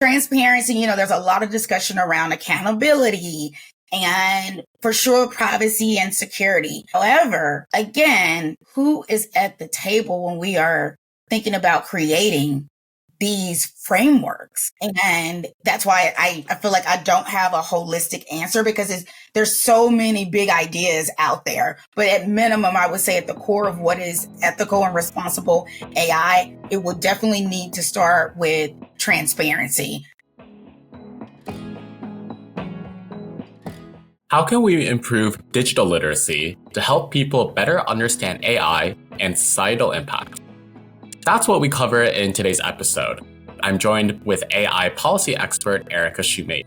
Transparency, there's a lot of discussion around accountability and for sure privacy and security. However, again, who is at the table when we are thinking about creating these frameworks? And that's why I feel like I don't have a holistic answer, because there's so many big ideas out there. But at minimum, I would say at the core of what is ethical and responsible AI, it would definitely need to start with transparency. How can we improve digital literacy to help people better understand AI and societal impact? That's what we cover in today's episode. I'm joined with AI policy expert Erica Shoemate.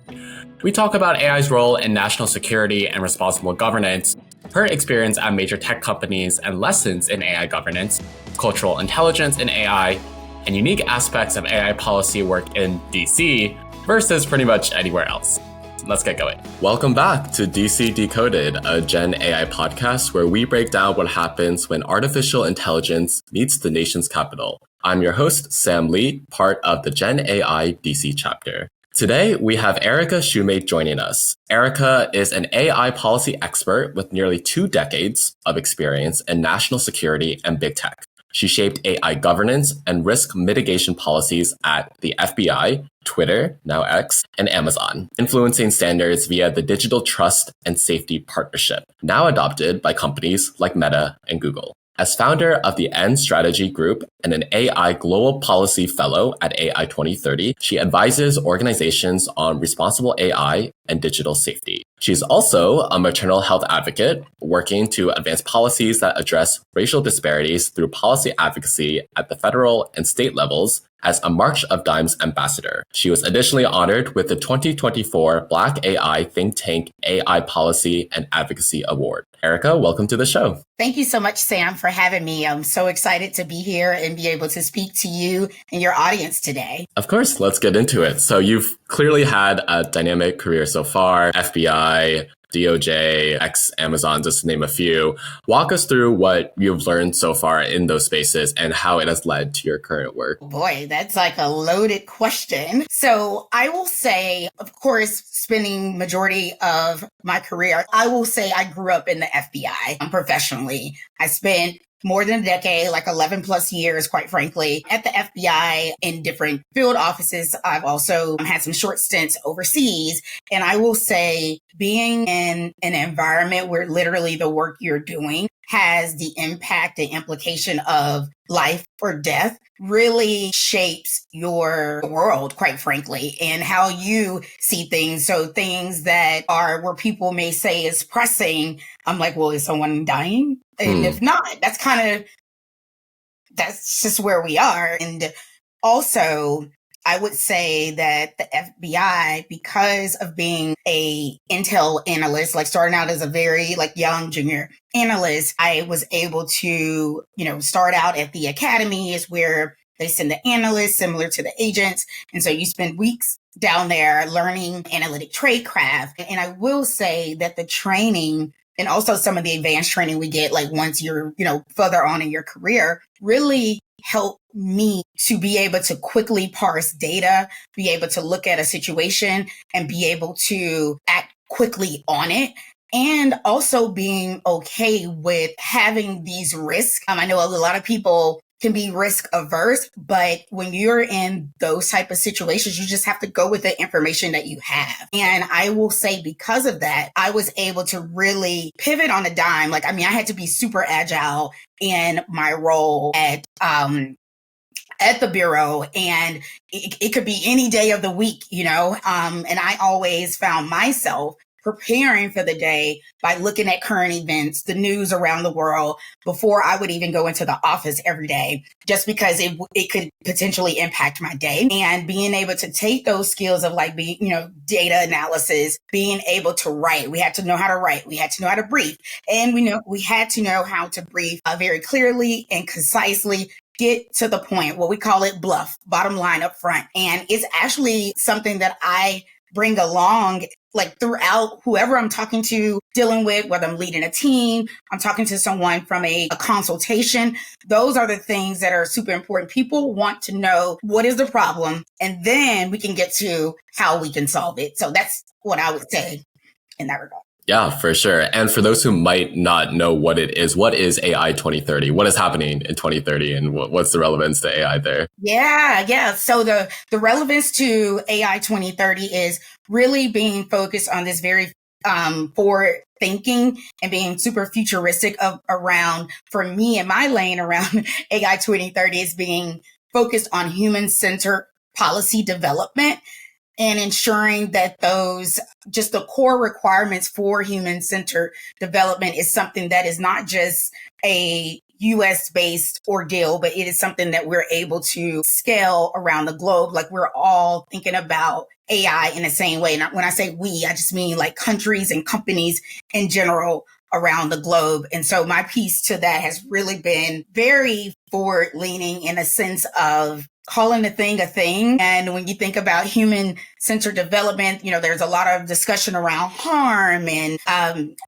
We talk about AI's role in national security and responsible governance, her experience at major tech companies and lessons in AI governance, cultural intelligence in AI, and unique aspects of AI policy work in DC versus pretty much anywhere else. Let's get going. Welcome back to DC Decoded, a Gen AI podcast where we break down what happens when artificial intelligence meets the nation's capital. I'm your host, Sam Lee, part of the Gen AI DC chapter. Today, we have Erica Shoemate joining us. Erica is an AI policy expert with nearly 2 decades of experience in national security and big tech. She shaped AI governance and risk mitigation policies at the FBI, Twitter, now X, and Amazon, influencing standards via the Digital Trust and Safety Partnership, now adopted by companies like Meta and Google. As founder of the N Strategy Group and an AI Global Policy Fellow at AI 2030, she advises organizations on responsible AI and digital safety. She's also a maternal health advocate, working to advance policies that address racial disparities through policy advocacy at the federal and state levels as a March of Dimes ambassador. She was additionally honored with the 2024 Black AI Think Tank AI Policy and Advocacy Award. Erica, welcome to the show. Thank you so much, Sam, for having me. I'm so excited to be here and be able to speak to you and your audience today. Of course, let's get into it. So you've clearly had a dynamic career so far, FBI, DOJ, Amazon, just to name a few. Walk us through what you've learned so far in those spaces and how it has led to your current work. Boy, that's like a loaded question. So I will say, of course, spending majority of my career, I will say I grew up in the FBI professionally. I spent more than a decade, like 11 plus years, quite frankly, at the FBI in different field offices. I've also had some short stints overseas. And I will say being in an environment where literally the work you're doing has the impact and implication of life or death really shapes your world, quite frankly, and how you see things. So things that are where people may say is pressing, I'm like, well, is someone dying? And if not, that's just where we are. And also, I would say that the FBI, because of being a intel analyst, like starting out as a very young junior analyst, I was able to, start out at the academies where they send the analysts similar to the agents. And so you spend weeks down there learning analytic tradecraft. And I will say that the training and also some of the advanced training we get, once you're, further on in your career, really help me to be able to quickly parse data, be able to look at a situation and be able to act quickly on it. And also being okay with having these risks. I know a lot of people can be risk averse, but when you're in those type of situations, you just have to go with the information that you have. And I will say because of that, I was able to really pivot on a dime. I had to be super agile in my role at the Bureau, and it could be any day of the week, and I always found myself preparing for the day by looking at current events, the news around the world before I would even go into the office every day, just because it could potentially impact my day. And being able to take those skills of data analysis, being able to write, we had to know how to write, we had to know how to brief, and we had to know how to brief very clearly and concisely, get to the point, what we call it bluff, bottom line up front. And it's actually something that I bring along like throughout whoever I'm talking to, dealing with, whether I'm leading a team, I'm talking to someone from a consultation. Those are the things that are super important. People want to know what is the problem, and then we can get to how we can solve it. So that's what I would say in that regard. Yeah, for sure. And for those who might not know what is AI 2030? What is happening in 2030 and what's the relevance to AI there? Yeah. So the relevance to AI 2030 is really being focused on this very forward thinking and being super futuristic around, for me and my lane around AI 2030 is being focused on human-centered policy development and ensuring that those just the core requirements for human-centered development is something that is not just a US-based ordeal, but it is something that we're able to scale around the globe. Like we're all thinking about AI in the same way. And when I say we, I just mean like countries and companies in general around the globe. And so my piece to that has really been very forward leaning in a sense of calling a thing. And when you think about human-centered development, there's a lot of discussion around harm and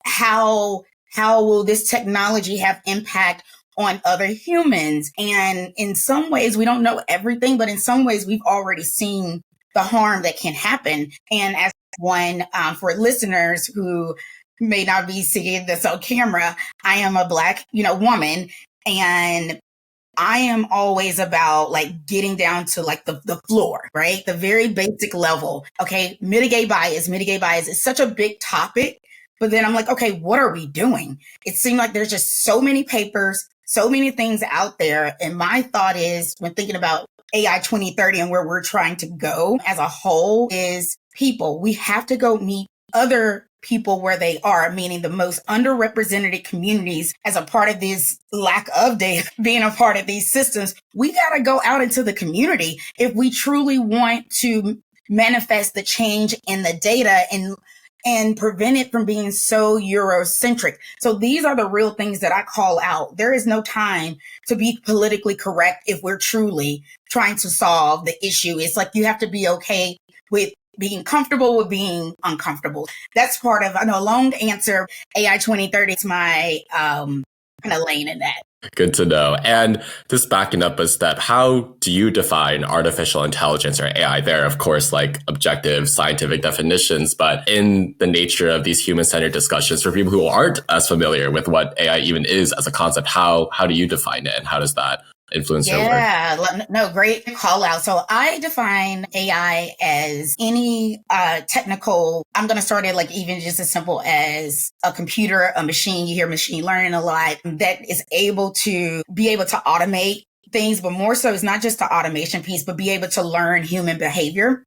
how will this technology have impact on other humans. And in some ways, we don't know everything, but in some ways, we've already seen the harm that can happen. And as one, for listeners who may not be seeing this on camera, I am a Black, woman, and I am always about like getting down to like the floor, right? The very basic level. Okay. Mitigate bias. Mitigate bias is such a big topic, but then I'm like, okay, what are we doing? It seemed like there's just so many papers, so many things out there. And my thought is when thinking about AI 2030 and where we're trying to go as a whole is people. We have to go meet other people where they are, meaning the most underrepresented communities as a part of this lack of data, being a part of these systems. We got to go out into the community if we truly want to manifest the change in the data and prevent it from being so Eurocentric. So these are the real things that I call out. There is no time to be politically correct if we're truly trying to solve the issue. It's like you have to be okay with being comfortable with being uncomfortable. That's part of, I know, a long answer. AI 2030 is my kind of lane in that. Good to know. And just backing up a step, how do you define artificial intelligence or AI? There are, of course, like objective scientific definitions, but in the nature of these human-centered discussions, for people who aren't as familiar with what AI even is as a concept, how do you define it and how does that influence your work? Yeah, no, great call out. So I define AI as any technical, I'm going to start it like even just as simple as a computer, a machine. You hear machine learning a lot, that is able to automate things, but more so it's not just the automation piece, but be able to learn human behavior.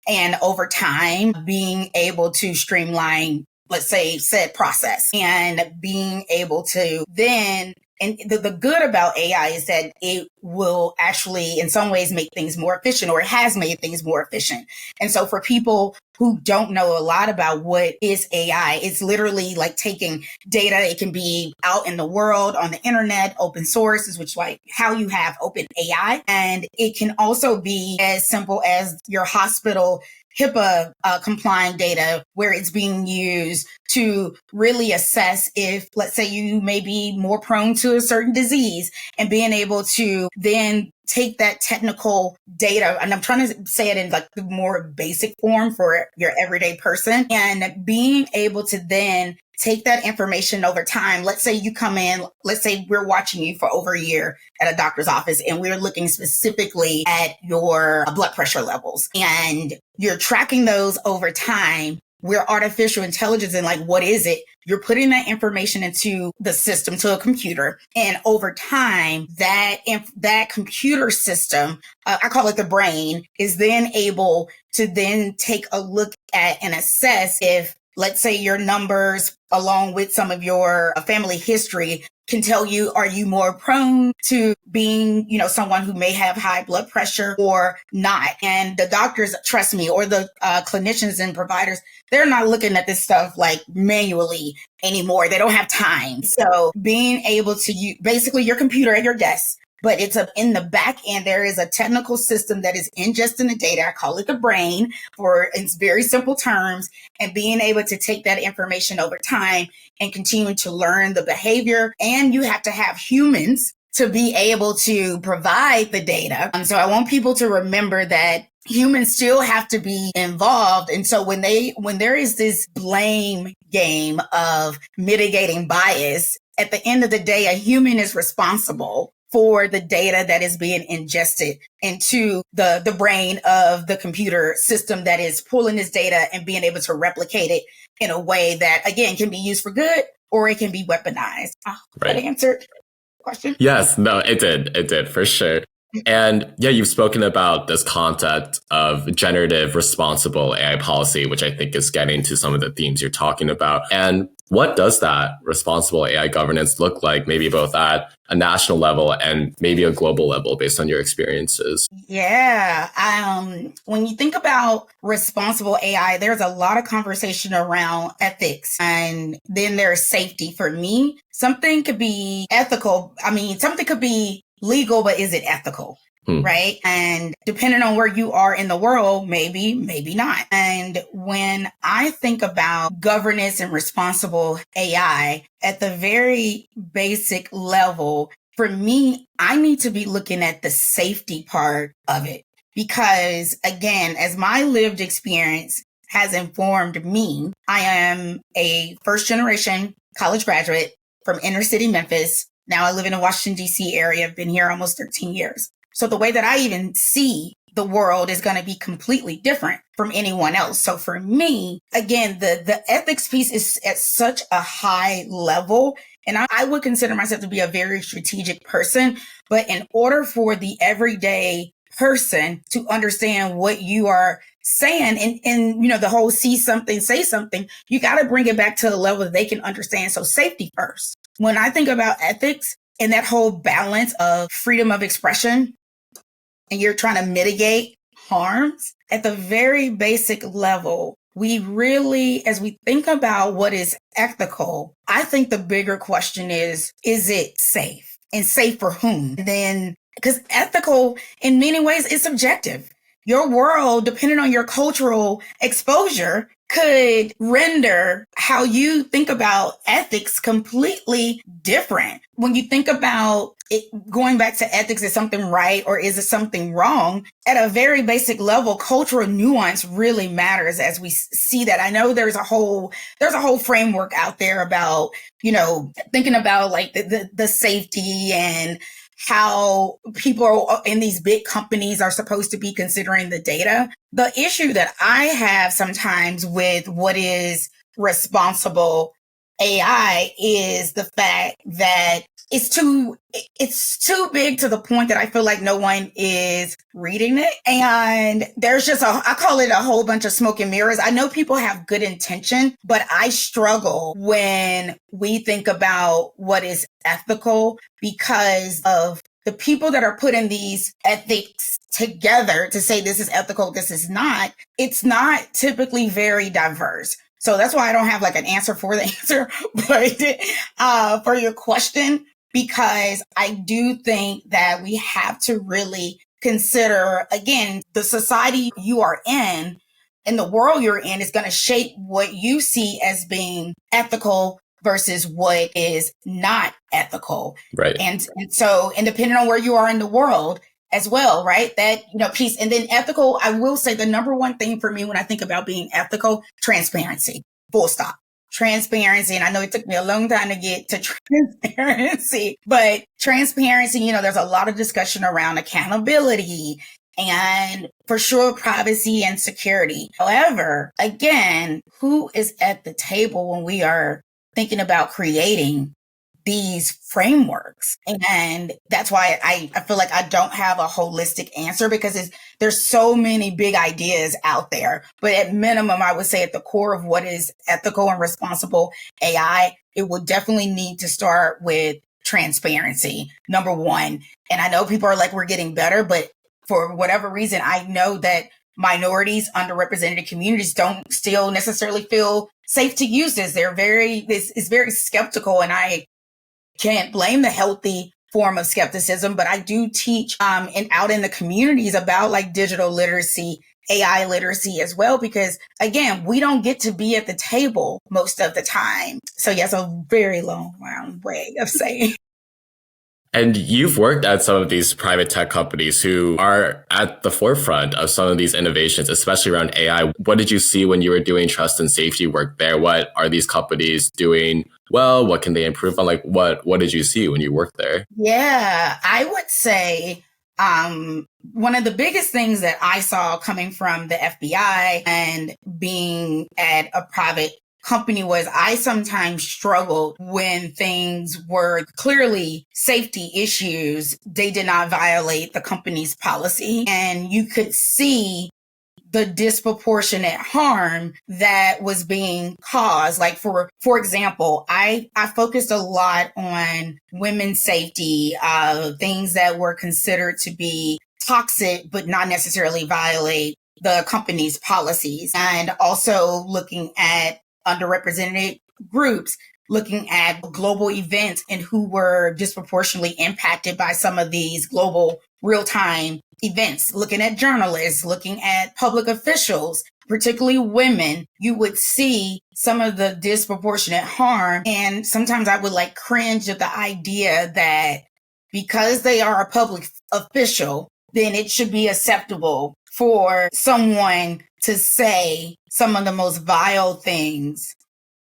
And over time, being able to streamline, let's say, said process and being able to then. And the good about AI is that it will actually, in some ways, make things more efficient, or it has made things more efficient. And so for people who don't know a lot about what is AI, it's literally like taking data. It can be out in the world, on the internet, open sources, which is like how you have open AI. And it can also be as simple as your hospital HIPAA complying data, where it's being used to really assess if, let's say, you may be more prone to a certain disease, and being able to then take that technical data, and I'm trying to say it in like the more basic form for your everyday person, and being able to then take that information over time. Let's say you come in, let's say we're watching you for over a year at a doctor's office, and we're looking specifically at your blood pressure levels, and you're tracking those over time. We're artificial intelligence, and like, what is it? You're putting that information into the system, to a computer. And over time, that computer system, I call it the brain, is then able to then take a look at and assess if, let's say, your numbers, along with some of your family history, can tell you, are you more prone to being, someone who may have high blood pressure or not? And the doctors, trust me, or the clinicians and providers, they're not looking at this stuff like manually anymore. They don't have time. So being able to use basically your computer at your desk, but in the back end, there is a technical system that is ingesting the data. I call it the brain for its very simple terms, and being able to take that information over time and continuing to learn the behavior. And you have to have humans to be able to provide the data. So I want people to remember that humans still have to be involved. And so when there is this blame game of mitigating bias, at the end of the day, a human is responsible for the data that is being ingested into the brain of the computer system that is pulling this data and being able to replicate it in a way that, again, can be used for good or it can be weaponized. Right. That answered the question? Yes, no, it did for sure. And yeah, you've spoken about this concept of generative responsible AI policy, which I think is getting to some of the themes you're talking about. And what does that responsible AI governance look like, maybe both at a national level and maybe a global level based on your experiences? Yeah. When you think about responsible AI, there's a lot of conversation around ethics, and then there's safety. For me, something could be ethical. Something could be legal, but is it ethical? Right? And depending on where you are in the world, maybe not. And when I think about governance and responsible AI at the very basic level, for me, I need to be looking at the safety part of it. Because again, as my lived experience has informed me, I am a first generation college graduate from inner city Memphis. Now I live in the Washington, D.C. area. I've been here almost 13 years. So the way that I even see the world is going to be completely different from anyone else. So for me, again, the ethics piece is at such a high level. And I would consider myself to be a very strategic person. But in order for the everyday person to understand what you are saying and the whole see something, say something, you got to bring it back to a level that they can understand. So safety first. When I think about ethics and that whole balance of freedom of expression, and you're trying to mitigate harms at the very basic level, we really, as we think about what is ethical, I think the bigger question is it safe? And safe for whom? Then, because ethical in many ways is subjective. Your world, depending on your cultural exposure, could render how you think about ethics completely different. When you think about it, going back to ethics, is something right or is it something wrong? At a very basic level, cultural nuance really matters as we see that. I know there's a whole framework out there about, thinking about like the safety and how people in these big companies are supposed to be considering the data. The issue that I have sometimes with what is responsible AI is the fact that it's too big to the point that I feel like no one is reading it. And there's just I call it a whole bunch of smoke and mirrors. I know people have good intention, but I struggle when we think about what is ethical because of the people that are putting these ethics together to say this is ethical, this is not. It's not typically very diverse. So that's why I don't have like an answer for the answer, but for your question, because I do think that we have to really consider, again, the society you are in and the world you're in is going to shape what you see as being ethical versus what is not ethical. Right. And so, and depending on where you are in the world as well, right? That, piece. And then ethical, I will say the number one thing for me when I think about being ethical, transparency, full stop. Transparency. And I know it took me a long time to get to transparency, but transparency, there's a lot of discussion around accountability and for sure privacy and security. However, again, who is at the table when we are thinking about creating these frameworks? And that's why I feel like I don't have a holistic answer because there's so many big ideas out there. But at minimum, I would say at the core of what is ethical and responsible AI, it would definitely need to start with transparency, number one. And I know people are like, we're getting better, but for whatever reason, I know that minorities, underrepresented communities don't still necessarily feel safe to use this. This is very skeptical, and I can't blame the healthy form of skepticism, but I do teach and out in the communities about like digital literacy, AI literacy as well, because again, we don't get to be at the table most of the time. So yes, a very long round way of saying. And you've worked at some of these private tech companies who are at the forefront of some of these innovations, especially around AI. What did you see when you were doing trust and safety work there? What are these companies doing well? What can they improve on? Like, what did you see when you worked there? Yeah, I would say one of the biggest things that I saw coming from the FBI and being at a private company was I sometimes struggled when things were clearly safety issues. They did not violate the company's policy, and you could see the disproportionate harm that was being caused. Like for example, I focused a lot on women's safety, things that were considered to be toxic, but not necessarily violate the company's policies, and also looking at underrepresented groups, looking at global events and who were disproportionately impacted by some of these global real-time events, looking at journalists, looking at public officials, particularly women. You would see some of the disproportionate harm. And sometimes I would like cringe at the idea that because they are a public official, then it should be acceptable for someone to say some of the most vile things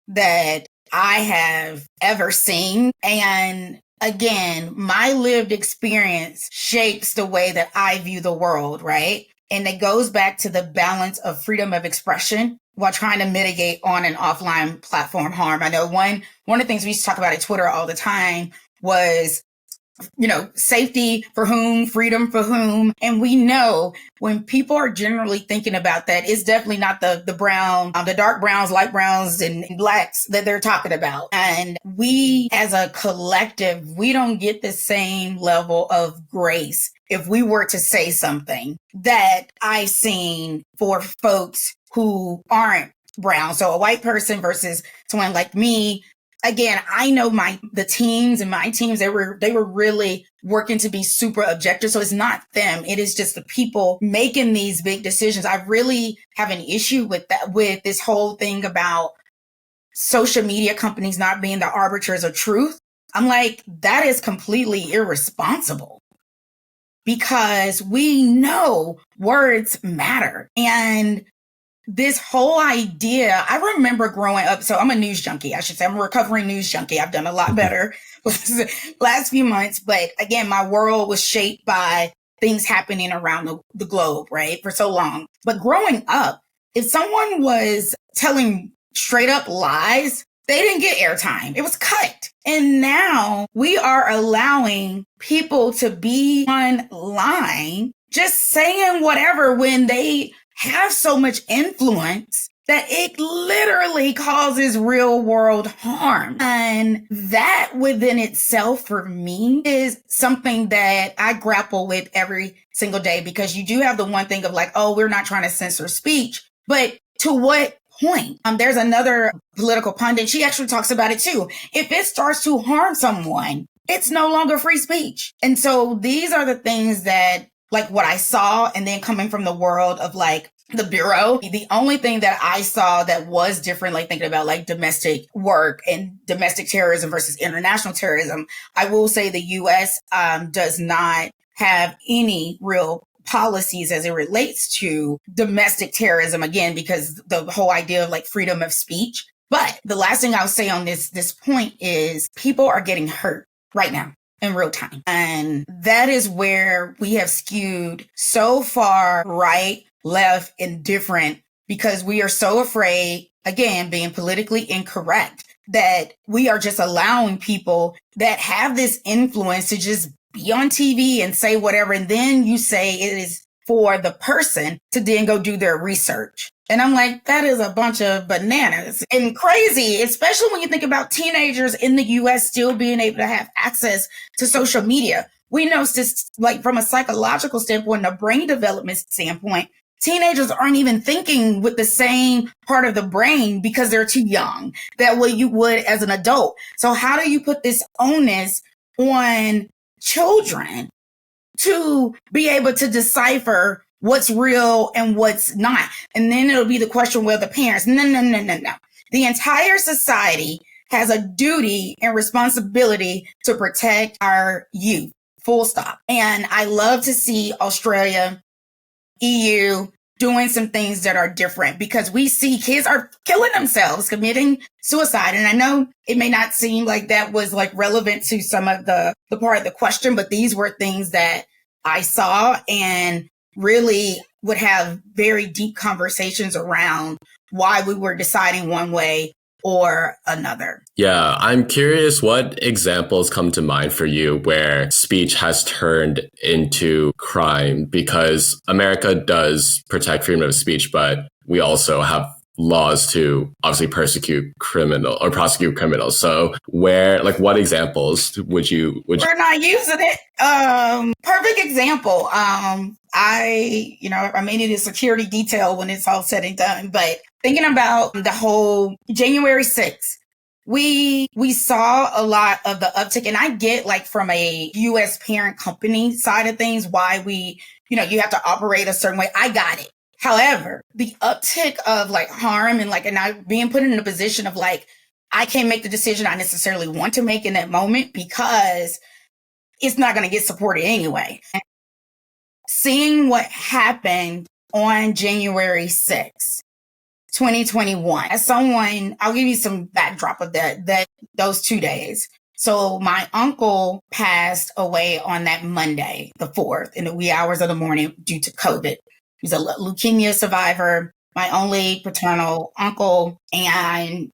that I have ever seen. And again, my lived experience shapes the way that I view the world, right? And it goes back to the balance of freedom of expression while trying to mitigate on and offline platform harm. I know one of the things we used to talk about at Twitter all the time was, safety for whom, freedom for whom. And we know when people are generally thinking about that, it's definitely not the brown, the dark browns, light browns, and blacks that they're talking about. And we as a collective, we don't get the same level of grace if we were to say something that I've seen for folks who aren't brown. So a white person versus someone like me. Again, I know the teams and my teams, they were really working to be super objective. So it's not them. It is just the people making these big decisions. I really have an issue with that, with this whole thing about social media companies not being the arbiters of truth. I'm like, that is completely irresponsible because we know words matter. And this whole idea, I remember growing up, so I'm a news junkie, I should say. I'm a recovering news junkie. I've done a lot better last few months. But again, my world was shaped by things happening around the globe, right, for so long. But growing up, if someone was telling straight up lies, they didn't get airtime. It was cut. And now we are allowing people to be online just saying whatever when they have so much influence that it literally causes real world harm. And that within itself for me is something that I grapple with every single day, because you do have the one thing of like, oh, we're not trying to censor speech, but to what point? There's another political pundit. She actually talks about it too. If it starts to harm someone, it's no longer free speech. And so these are the things that, like what I saw, and then coming from the world of like the Bureau, the only thing that I saw that was different, like thinking about like domestic work and domestic terrorism versus international terrorism, I will say the U.S. Does not have any real policies as it relates to domestic terrorism, again, because the whole idea of like freedom of speech. But the last thing I'll say on this point is people are getting hurt right now in real time. And that is where we have skewed so far right, left, and different, because we are so afraid, again, being politically incorrect, that we are just allowing people that have this influence to just be on TV and say whatever. And then you say it is for the person to then go do their research. And I'm like, that is a bunch of bananas and crazy, especially when you think about teenagers in the US still being able to have access to social media. We know just like from a psychological standpoint, a brain development standpoint, teenagers aren't even thinking with the same part of the brain because they're too young that way you would as an adult. So how do you put this onus on children to be able to decipher what's real and what's not. And then it'll be the question with the parents. No. The entire society has a duty and responsibility to protect our youth, full stop. And I love to see Australia, EU, doing some things that are different, because we see kids are killing themselves, committing suicide. And I know it may not seem like that was like relevant to some of the part of the question, but these were things that I saw and really would have very deep conversations around why we were deciding one way or another. Yeah, I'm curious what examples come to mind for you where speech has turned into crime, because America does protect freedom of speech, but we also have laws to obviously prosecute criminals. So what examples would you We're not using it. Perfect example. I made it a security detail when it's all said and done, but thinking about the whole January 6th, we saw a lot of the uptick, and I get like from a U.S. parent company side of things, why you have to operate a certain way. I got it. However, the uptick of like harm and I being put in a position of like, I can't make the decision I necessarily want to make in that moment because it's not going to get supported anyway. Seeing what happened on January 6th, 2021, as someone, I'll give you some backdrop of those 2 days. So my uncle passed away on that Monday, the 4th, in the wee hours of the morning due to COVID. He's a leukemia survivor, my only paternal uncle, and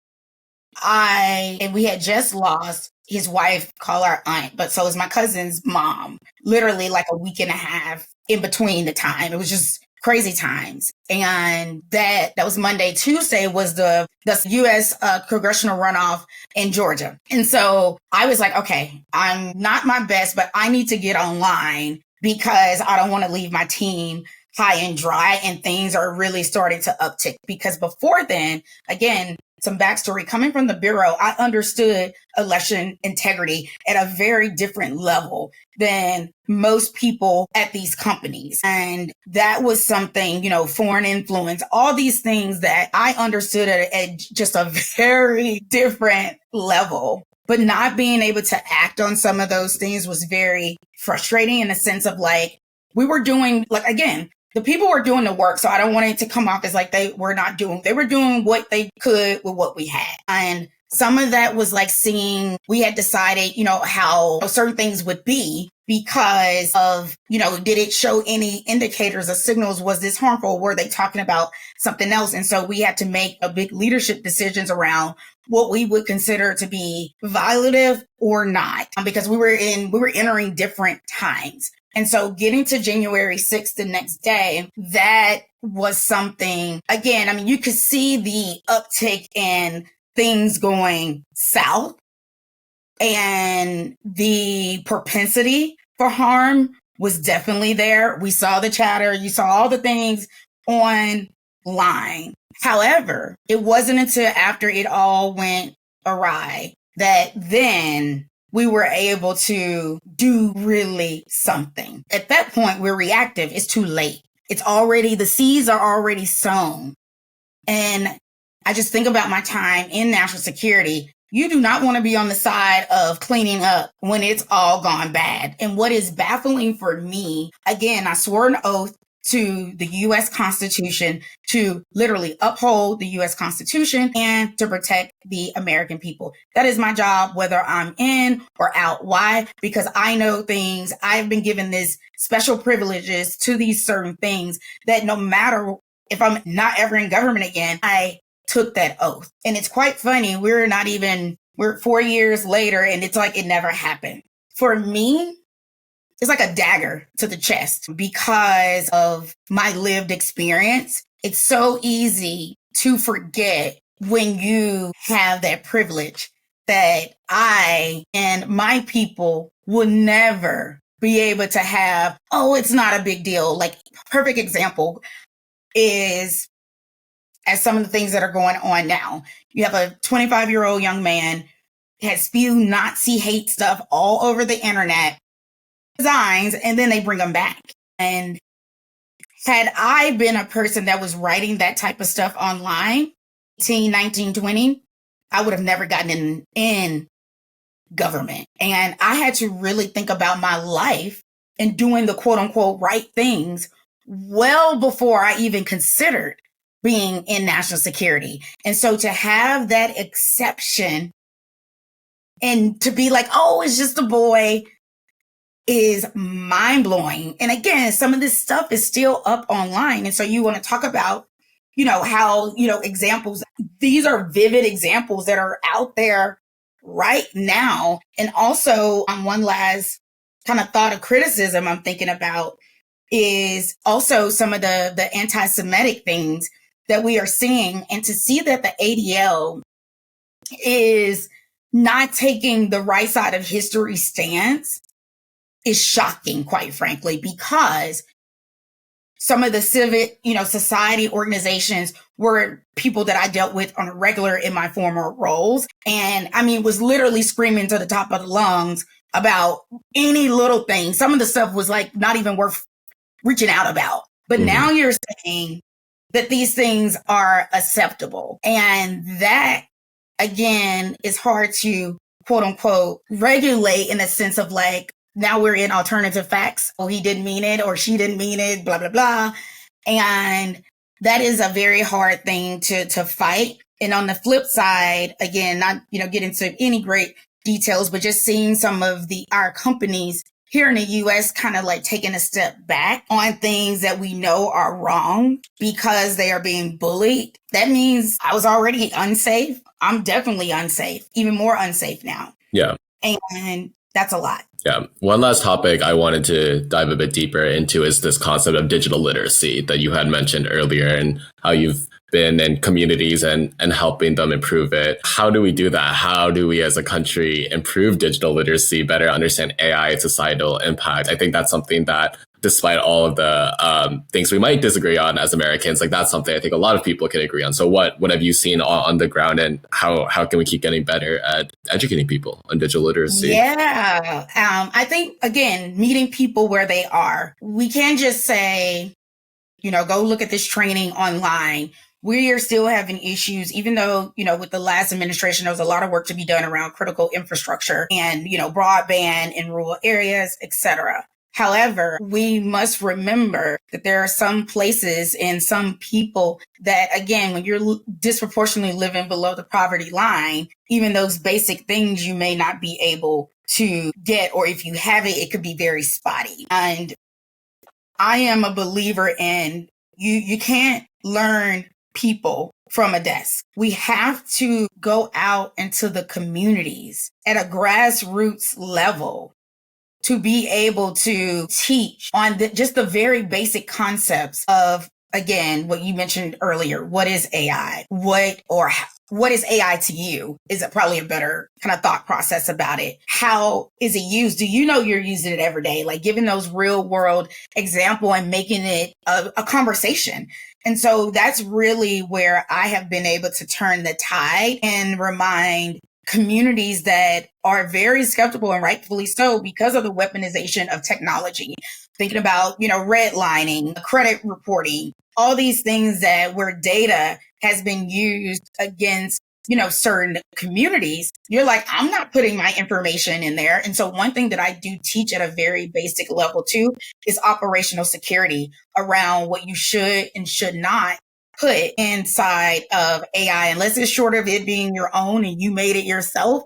we had just lost his wife, call our aunt, but so is my cousin's mom, literally like a week and a half in between the time. It was just crazy times. And that was Monday. Tuesday was the U.S. congressional runoff in Georgia. And so I was like, okay, I'm not my best, but I need to get online because I don't want to leave my team high and dry, and things are really starting to uptick. Because before then, again, some backstory coming from the Bureau, I understood election integrity at a very different level than most people at these companies. And that was something, foreign influence, all these things that I understood at just a very different level. But not being able to act on some of those things was very frustrating, in the sense of like, we were doing, like, again, the people were doing the work. So I don't want it to come off as like they were doing what they could with what we had. And some of that was like seeing, we had decided, how certain things would be because of, did it show any indicators or signals? Was this harmful? Were they talking about something else? And so we had to make a big leadership decisions around what we would consider to be violative or not, because we were entering different times. And so getting to January 6th the next day, that was something, again, you could see the uptick in things going south, and the propensity for harm was definitely there. We saw the chatter, you saw all the things online. However, it wasn't until after it all went awry that then we were able to do really something. At that point, we're reactive. It's too late. The seeds are already sown. And I just think about my time in national security. You do not want to be on the side of cleaning up when it's all gone bad. And what is baffling for me, again, I swore an oath to the U.S. Constitution to literally uphold the U.S. Constitution and to protect the American people. That is my job, whether I'm in or out. Why? Because I know things. I've been given this special privileges to these certain things that no matter if I'm not ever in government again, I took that oath. And it's quite funny. We're 4 years later and it's like it never happened. For me, it's like a dagger to the chest because of my lived experience. It's so easy to forget when you have that privilege that I and my people will never be able to have. Oh, it's not a big deal. Like, perfect example is as some of the things that are going on now. You have a 25-year-old young man has spewed Nazi hate stuff all over the internet. designs and then they bring them back. And had I been a person that was writing that type of stuff online, 18, 19, 20, I would have never gotten in government. And I had to really think about my life and doing the quote unquote right things well before I even considered being in national security. And so to have that exception and to be like, oh, it's just a boy is mind blowing. And again, some of this stuff is still up online. And so you want to talk about, how, examples, these are vivid examples that are out there right now. And also one last kind of thought of criticism I'm thinking about is also some of the anti-Semitic things that we are seeing, and to see that the ADL is not taking the right side of history stance is shocking, quite frankly, because some of the civic, society organizations were people that I dealt with on a regular in my former roles. And I mean, was literally screaming to the top of the lungs about any little thing. Some of the stuff was like not even worth reaching out about. But now you're saying that these things are acceptable. And that, again, is hard to, quote unquote, regulate in a sense of like, now we're in alternative facts. Oh, he didn't mean it or she didn't mean it, blah, blah, blah. And that is a very hard thing to fight. And on the flip side, again, not, get into any great details, but just seeing some of our companies here in the US kind of like taking a step back on things that we know are wrong because they are being bullied. That means I was already unsafe. I'm definitely unsafe, even more unsafe now. Yeah. And that's a lot. Yeah. One last topic I wanted to dive a bit deeper into is this concept of digital literacy that you had mentioned earlier, and how you've been in communities and helping them improve it. How do we do that? How do we as a country improve digital literacy, better understand AI societal impact? I think that's something that, despite all of the things we might disagree on as Americans, like that's something I think a lot of people can agree on. So what have you seen on the ground, and how can we keep getting better at educating people on digital literacy? Yeah. I think, again, meeting people where they are. We can't just say, go look at this training online. We are still having issues, even though, with the last administration, there was a lot of work to be done around critical infrastructure and, broadband in rural areas, et cetera. However, we must remember that there are some places and some people that, again, when you're disproportionately living below the poverty line, even those basic things you may not be able to get, or if you have it, it could be very spotty. And I am a believer in you can't learn people from a desk. We have to go out into the communities at a grassroots level to be able to teach on just the very basic concepts of, again, what you mentioned earlier. What is AI? What is AI to you? Is it probably a better kind of thought process about it? How is it used? Do you know you're using it every day? Like giving those real world example and making it a conversation. And so that's really where I have been able to turn the tide and remind communities that are very skeptical, and rightfully so, because of the weaponization of technology. Thinking about, redlining, credit reporting, all these things where data has been used against, certain communities. You're like, I'm not putting my information in there. And so one thing that I do teach at a very basic level too is operational security around what you should and should not put inside of AI, unless it's short of it being your own and you made it yourself.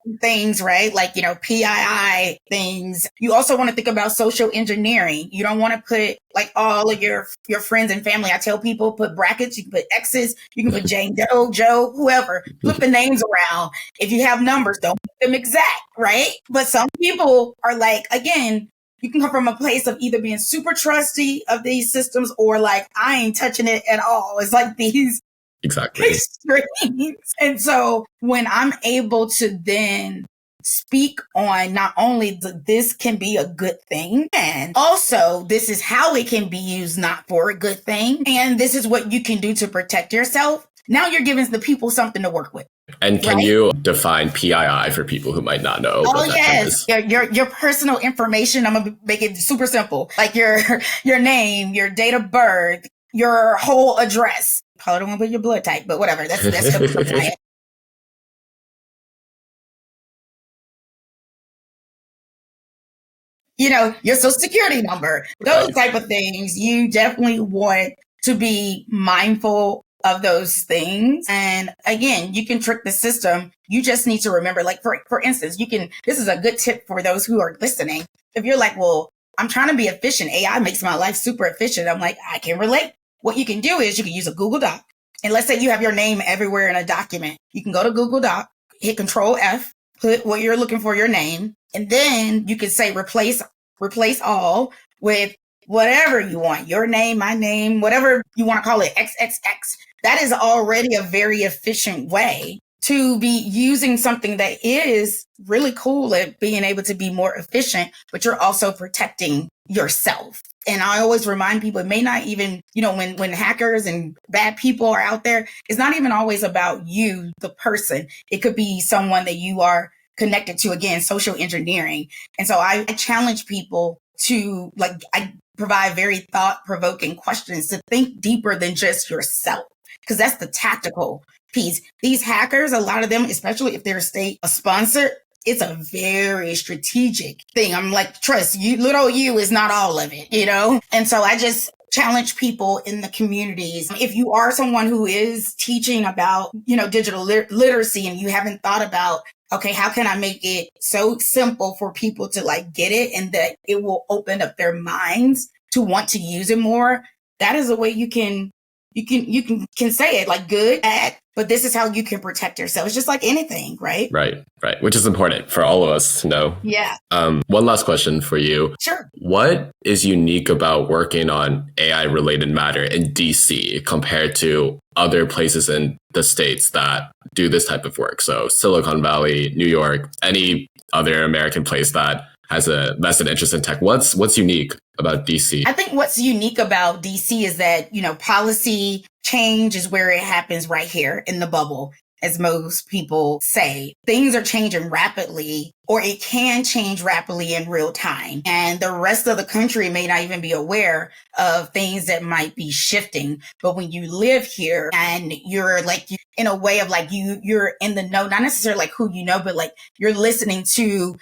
Some things, right? Like, PII things. You also want to think about social engineering. You don't want to put like all of your friends and family. I tell people, put brackets, you can put X's, you can put Jane Doe, Joe, whoever, flip the names around. If you have numbers, don't put them exact, right? But some people are like, again, you can come from a place of either being super trusty of these systems or like, I ain't touching it at all. It's like these exactly extremes. And so when I'm able to then speak on not only this can be a good thing, and also this is how it can be used not for a good thing, and this is what you can do to protect yourself, now you're giving the people something to work with. And can right? you define PII for people who might not know Oh what that term yes, is? your personal information. I'm gonna make it super simple, like your name, your date of birth, your whole address. Probably don't want to put your blood type, but whatever. That's compliant. Your social security number, those Right. type of things. You definitely want to be mindful of those things. And again, you can trick the system. You just need to remember, like, for instance, this is a good tip for those who are listening. If you're like, well, I'm trying to be efficient. AI makes my life super efficient. I'm like, I can relate. What you can do is you can use a Google Doc. And let's say you have your name everywhere in a document. You can go to Google Doc, hit Control F, put what you're looking for, your name, and then you can say replace all with whatever you want, your name, my name, whatever you want to call it, XXX. That is already a very efficient way to be using something that is really cool at being able to be more efficient, but you're also protecting yourself. And I always remind people, it may not even, when hackers and bad people are out there, it's not even always about you, the person. It could be someone that you are connected to, again, social engineering. And so I challenge people to, I provide very thought-provoking questions to think deeper than just yourself, because that's the tactical piece. These hackers, a lot of them, especially if they're state sponsored, it's a very strategic thing. I'm like, trust you, little you is not all of it, And so I just challenge people in the communities. If you are someone who is teaching about, digital literacy, and you haven't thought about, okay, how can I make it so simple for people to get it, and that it will open up their minds to want to use it more? That is a way you can say it, like, good at, but this is how you can protect yourself. It's just like anything, right? Right. Which is important for all of us to know. Yeah. One last question for you. Sure. What is unique about working on AI related matter in DC compared to other places in the States that do this type of work? So Silicon Valley, New York, any other American place that has a vested interest in tech. What's unique about DC? I think what's unique about DC is that, policy change is where it happens right here in the bubble. As most people say, things are changing rapidly, or it can change rapidly in real time. And the rest of the country may not even be aware of things that might be shifting. But when you live here and you're in a way of you're in the know, not necessarily who you know, but you're listening to,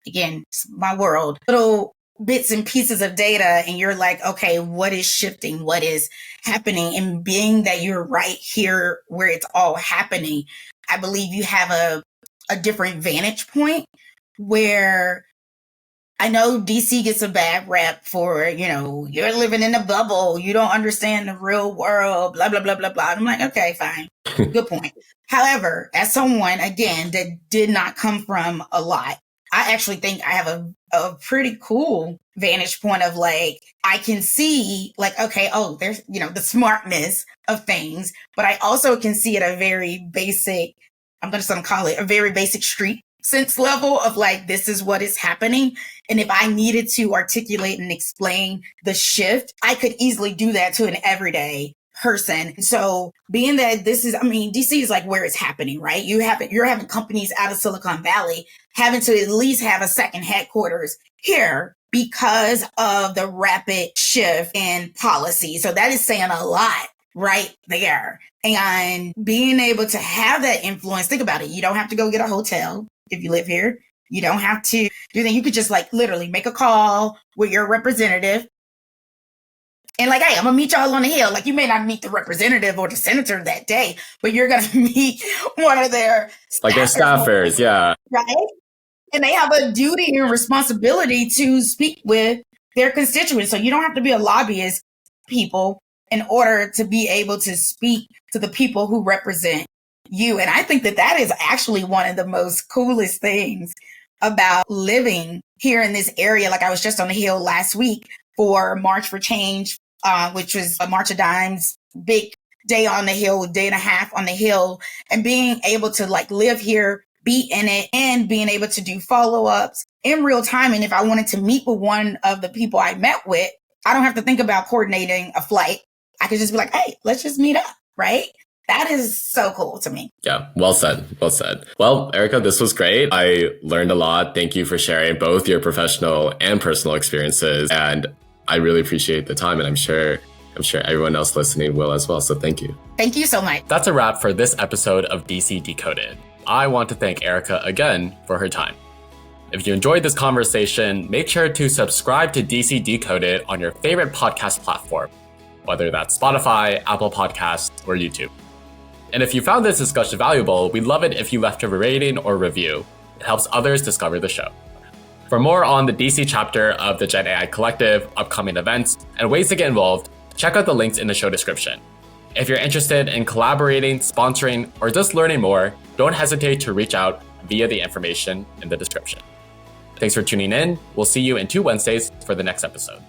again, my world, little bits and pieces of data, and you're like, okay, what is shifting? What is happening? And being that you're right here where it's all happening, I believe you have a different vantage point, where I know DC gets a bad rep for, you're living in a bubble, you don't understand the real world, blah, blah, blah, blah, blah. I'm like, okay, fine. Good point. However, as someone, again, that did not come from a lot, I actually think I have a pretty cool vantage point of I can see okay, oh, there's, the smartness of things, but I also can see at a very basic, I'm going to call it a very basic street sense level of this is what is happening. And if I needed to articulate and explain the shift, I could easily do that to an everyday person. So being that DC is where it's happening, right? You're having companies out of Silicon Valley having to at least have a second headquarters here because of the rapid shift in policy. So that is saying a lot right there. And being able to have that influence, think about it. You don't have to go get a hotel if you live here. You don't have to do that. You could just literally make a call with your representative. And hey, I'm going to meet y'all on the Hill. You may not meet the representative or the senator that day, but you're going to meet one of their staffers. Their staffers, yeah. Right? And they have a duty and responsibility to speak with their constituents. So you don't have to be a lobbyist, people, in order to be able to speak to the people who represent you. And I think that is actually one of the most coolest things about living here in this area. I was just on the Hill last week for March for Change, which was a March of Dimes, big day on the Hill, day and a half on the Hill, and being able to live here, be in it, and being able to do follow-ups in real time. And if I wanted to meet with one of the people I met with, I don't have to think about coordinating a flight. I could just be like, hey, let's just meet up, right? That is so cool to me. Yeah, well said. Well said. Well, Erica, this was great. I learned a lot. Thank you for sharing both your professional and personal experiences. And I really appreciate the time. And I'm sure everyone else listening will as well. So thank you. Thank you so much. That's a wrap for this episode of DC Decoded. I want to thank Erica again for her time. If you enjoyed this conversation, make sure to subscribe to DC Decoded on your favorite podcast platform, whether that's Spotify, Apple Podcasts, or YouTube. And if you found this discussion valuable, we'd love it if you left a rating or review. It helps others discover the show. For more on the DC chapter of the Gen AI Collective, upcoming events, and ways to get involved, check out the links in the show description. If you're interested in collaborating, sponsoring, or just learning more, don't hesitate to reach out via the information in the description. Thanks for tuning in. We'll see you in 2 Wednesdays for the next episode.